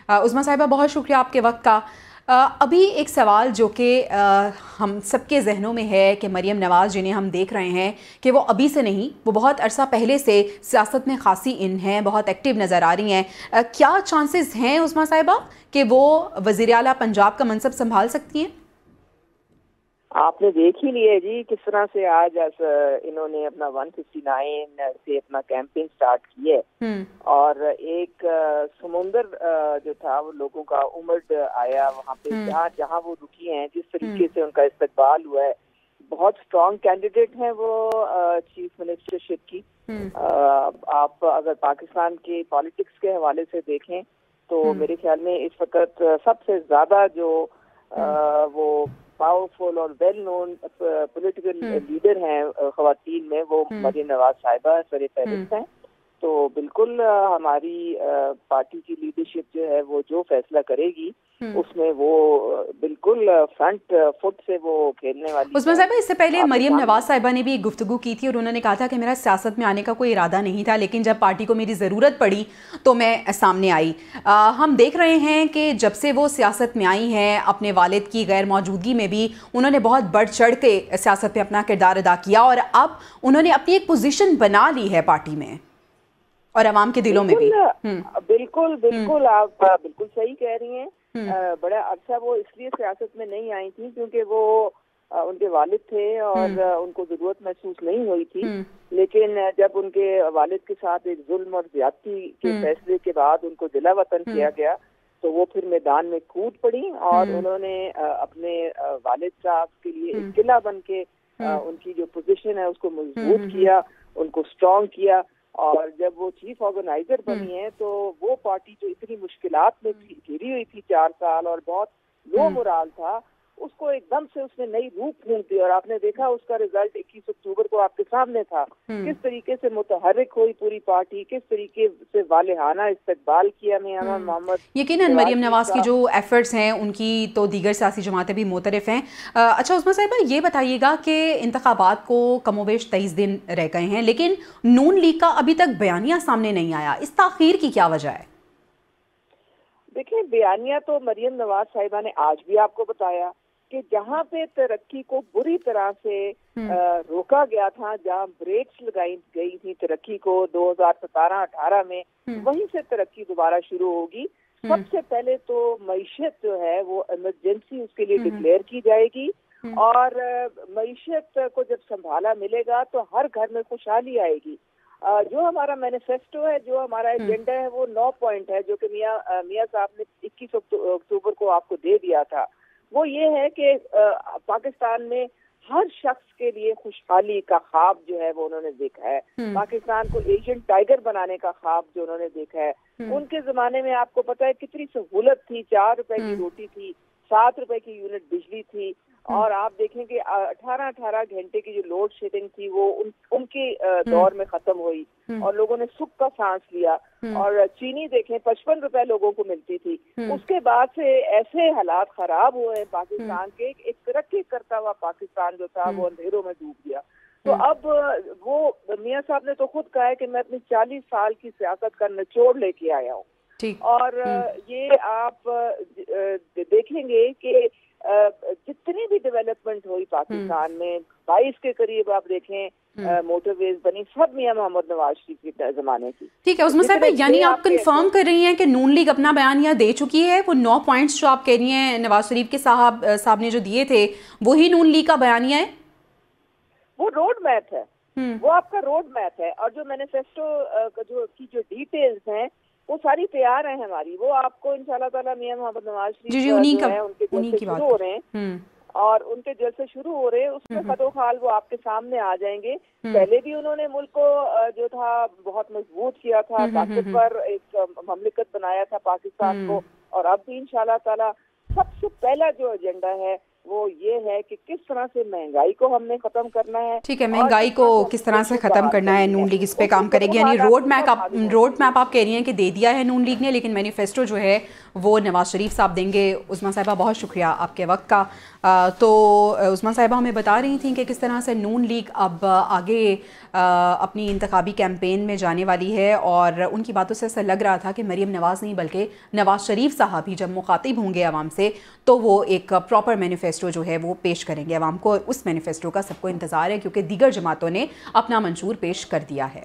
عظمیٰ صاحبہ بہت شکریہ آپ کے وقت کا۔ ابھی ایک سوال جو کہ ہم سب کے ذہنوں میں ہے کہ مریم نواز جنہیں ہم دیکھ رہے ہیں کہ وہ ابھی سے نہیں، وہ بہت عرصہ پہلے سے سیاست میں خاصی ان ہیں، بہت ایکٹیو نظر آ رہی ہیں، کیا چانسز ہیں عظمیٰ صاحبہ کہ وہ وزیر اعلیٰ پنجاب کا منصب سنبھال سکتی ہیں؟ آپ نے دیکھ ہی لیا جی کس طرح سے آج انہوں نے اپنا 159 سے اپنا کیمپین سٹارٹ کی ہے، اور ایک سمندر جو تھا وہ لوگوں کا امڑ آیا وہاں پہ، جہاں وہ رکی ہیں، جس طریقے سے ان کا استقبال ہوا ہے۔ بہت اسٹرانگ کینڈیڈیٹ ہیں وہ چیف منسٹرشپ کی۔ آپ اگر پاکستان کے پالیٹکس کے حوالے سے دیکھیں تو میرے خیال میں اس وقت سب سے زیادہ جو وہ پاورفل اور ویل نون پولیٹیکل لیڈر ہیں خواتین میں، وہ مریم نواز صاحبہ سر فہرست ہیں۔ تو بالکل ہماری پارٹی کی لیڈرشپ جو ہے وہ جو فیصلہ کرے گی اس میں وہ بالکل فرنٹ فٹ سے وہ کھیلنے والی۔ عظمیٰ صاحبہ اس سے پہلے مریم نواز صاحبہ نے بھی ایک گفتگو کی تھی اور انہوں نے کہا تھا کہ میرا سیاست میں آنے کا کوئی ارادہ نہیں تھا، لیکن جب پارٹی کو میری ضرورت پڑی تو میں سامنے آئی۔ ہم دیکھ رہے ہیں کہ جب سے وہ سیاست میں آئی ہیں، اپنے والد کی غیر موجودگی میں بھی انہوں نے بہت بڑھ چڑھ کے سیاست میں اپنا کردار ادا کیا، اور اب انہوں نے اپنی ایک پوزیشن بنا لی ہے پارٹی میں اور عوام کے دلوں میں بھی۔ بالکل آپ بالکل صحیح کہہ رہی ہیں۔ بڑا عرصہ وہ اس لیے سیاست میں نہیں آئی تھی کیونکہ وہ ان کے والد تھے اور ان کو ضرورت محسوس نہیں ہوئی تھی، لیکن جب ان کے والد کے ساتھ ایک ظلم اور زیادتی کے فیصلے کے بعد ان کو جلا وطن کیا گیا تو وہ پھر میدان میں کود پڑی اور انہوں نے اپنے والد صاحب کے لیے ایک قلعہ بن کے ان کی جو پوزیشن ہے اس کو مضبوط کیا، ان کو اسٹرانگ کیا، اور جب وہ چیف آرگنائزر بنی ہے تو وہ پارٹی جو اتنی مشکلات میں گھری ہوئی تھی 4 سال اور بہت لو مورال تھا، اس کو ایک دم سے اس نے نئی روح پھونک دی، اور آپ نے دیکھا اس کا رزلٹ 21 اکتوبر کو آپ کے سامنے تھا، کس طریقے سے متحرک ہوئی پوری پارٹی، کس طریقے سے والہانہ استقبال کیا میاں محمد۔ یقیناً مریم نواز کی جو ایفرٹس ہیں ان کی تو دیگر سیاسی جماعتیں بھی معترف ہیں۔ اچھا عظمیٰ صاحبہ یہ بتائیے گا کہ انتخابات کو کم و بیش 23 دن رہ گئے ہیں، لیکن نون لیگ کا ابھی تک بیانیہ سامنے نہیں آیا، اس تاخیر کی کیا وجہ ہے؟ دیکھیں بیانیہ تو مریم نواز صاحبہ نے آج بھی آپ کو بتایا کہ جہاں پہ ترقی کو بری طرح سے روکا گیا تھا، جہاں بریکس لگائی گئی تھی ترقی کو 2017-18 میں، وہیں سے ترقی دوبارہ شروع ہوگی۔ سب سے پہلے تو معیشت جو ہے وہ ایمرجنسی اس کے لیے ڈکلیئر کی جائے گی، اور معیشت کو جب سنبھالا ملے گا تو ہر گھر میں خوشحالی آئے گی۔ جو ہمارا مینیفیسٹو ہے، جو ہمارا ایجنڈا ہے، وہ 9 پوائنٹ ہے جو کہ میاں صاحب نے 21 اکتوبر کو آپ کو دے دیا تھا۔ وہ یہ ہے کہ پاکستان میں ہر شخص کے لیے خوشحالی کا خواب جو ہے وہ انہوں نے دیکھا ہے، پاکستان کو ایشین ٹائیگر بنانے کا خواب جو انہوں نے دیکھا ہے۔ ان کے زمانے میں آپ کو پتہ ہے کتنی سہولت تھی، 4 روپے کی روٹی تھی، 7 روپے کی یونٹ بجلی تھی، اور آپ دیکھیں کہ 18 گھنٹے کی جو لوڈ شیڈنگ تھی وہ ان کے دور میں ختم ہوئی اور لوگوں نے سکھ کا سانس لیا، اور چینی دیکھیں 55 روپے لوگوں کو ملتی تھی۔ اس کے بعد سے ایسے حالات خراب ہوئے ہیں پاکستان کے، ایک ترقی کرتا ہوا پاکستان جو تھا وہ اندھیروں میں ڈوب گیا۔ تو اب وہ میاں صاحب نے تو خود کہا ہے کہ میں اپنی 40 سال کی سیاست کا نچوڑ لے کے آیا ہوں، اور یہ آپ دیکھیں گے کہ جتنی بھی ڈیولپمنٹ ہوئی پاکستان میں 22 کے قریب آپ دیکھیں موٹر ویز بنی، سب میاں محمد نواز شریف کے زمانے کی۔ ٹھیک ہے عظمیٰ صاحبہ، یعنی آپ کنفرم کر رہی ہیں کہ نون لیگ اپنا بیانیہ دے چکی ہے، وہ 9 پوائنٹس جو آپ کہہ رہی ہیں نواز شریف کے صاحب نے جو دیے تھے وہی نون لیگ کا بیانیہ ہے؟ وہ روڈ میپ ہے، وہ آپ کا روڈ میپ ہے، اور جو مینیفیسٹو کی جو ڈیٹیلز ہیں وہ ساری تیار ہیں ہماری، وہ آپ کو انشاءاللہ تعالی میاں محمد نواز شریف جو ہے ان کے جلسے شروع ہو رہے ہیں، اور ان کے جلسے شروع ہو رہے ہیں، اس میں خط و خال وہ آپ کے سامنے آ جائیں گے۔ پہلے بھی انہوں نے ملک کو جو تھا بہت مضبوط کیا تھا، طاقتور ایک مملکت بنایا تھا پاکستان کو، اور اب بھی انشاءاللہ تعالی سب سے پہلا جو ایجنڈا ہے وہ یہ ہے کہ کس طرح سے مہنگائی کو ہم نے ختم کرنا ہے. ٹھیک ہے, مہنگائی کو کس طرح سے ختم کرنا ہے, نون لیگ اس پہ کام کرے گی. یعنی روڈ میپ آپ کہہ رہی ہیں کہ دے دیا ہے نون لیگ نے, لیکن مینیفیسٹو جو ہے وہ نواز شریف صاحب دیں گے. عظمیٰ صاحبہ بہت شکریہ آپ کے وقت کا. تو عظمیٰ صاحبہ ہمیں بتا رہی تھیں کہ کس طرح سے نون لیگ اب آگے اپنی انتخابی کیمپین میں جانے والی ہے, اور ان کی باتوں سے ایسا لگ رہا تھا کہ مریم نواز نہیں بلکہ نواز شریف صاحب ہی جب مخاطب ہوں گے عوام سے تو وہ ایک پراپر مینیفیسٹو جو ہے وہ پیش کریں گے عوام کو. اس مینیفیسٹو کا سب کو انتظار ہے کیونکہ دیگر جماعتوں نے اپنا منشور پیش کر دیا ہے.